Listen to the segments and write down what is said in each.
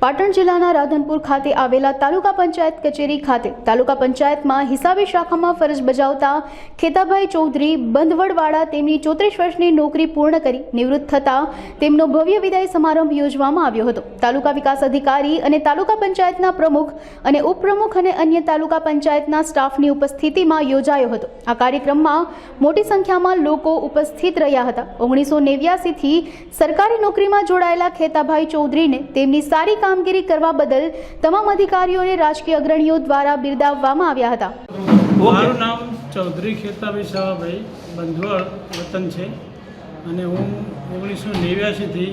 પાટણ જિલ્લાના રાધનપુર ખાતે આવેલા તાલુકા પંચાયત કચેરી ખાતે તાલુકા પંચાયતમાં હિસાબી શાખામાં ફરજ બજાવતા ખેતાભાઈ ચૌધરી બંધવડવાળા તેમની 34 વર્ષની નોકરી પૂર્ણ કરી નિવૃત્ત થતા તેમનો ભવ્ય વિદાય સમારંભ યોજવામાં આવ્યો હતો। તાલુકા વિકાસ અધિકારી અને તાલુકા પંચાયતના પ્રમુખ અને ઉપપ્રમુખ અને અન્ય તાલુકા પંચાયતના સ્ટાફની ઉપસ્થિતિમાં યોજાયો હતો। આ કાર્યક્રમમાં મોટી સંખ્યામાં લોકો ઉપસ્થિત રહ્યા હતા। 1989 થી સરકારી નોકરીમાં જોડાયેલા ખેતાભાઈ ચૌધરીને તેમની સારી કામગીરી કરવા બદલ તમામ અધિકારીઓને રાજકીય અગ્રણીઓ દ્વારા બિરદાવવામાં આવ્યા હતા। મારું નામ ચૌધરી ખેતાભાઈ શાહભાઈ બંધવડ વતન છે અને હું 1989 થી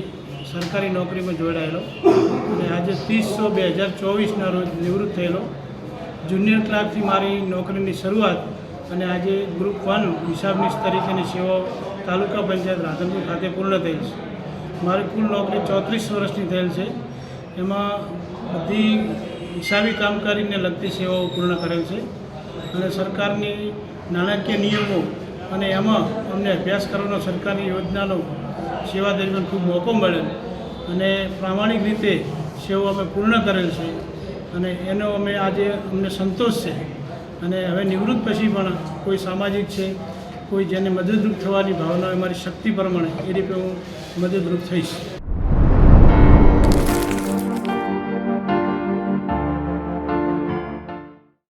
સરકારી નોકરીમાં જોડાયેલો અને આજે 30/6/2024ના રોજ નિવૃત્ત થયેલો। જુનિયર ક્લાર્કથી મારી નોકરીની શરૂઆત અને આજે ગ્રુપ 1 હિસાબનીશ તરીકેની સેવાઓ તાલુકા પંચાયત રાધનપુર ખાતે પૂર્ણ થઈ છે। મારી કુલ નોકરી 34 વર્ષની થયેલ છે। એમાં બધી હિસાબી કામકારીને લગતી સેવાઓ પૂર્ણ કરેલ છે અને સરકારની નાણાકીય નિયમો અને એમાં અમને અભ્યાસ કરવાનો સરકારની યોજનાનો સેવા દરમિયાન ખૂબ મોકો મળેલ અને પ્રામાણિક રીતે સેવાઓ અમે પૂર્ણ કરેલ છે અને એનો આજે અમને સંતોષ છે અને હવે નિવૃત્ત પછી પણ કોઈ સામાજિક છે, કોઈ જેને મદદરૂપ થવાની ભાવના અમારી શક્તિ પ્રમાણે એ રીતે હું મદદરૂપ થઈશ।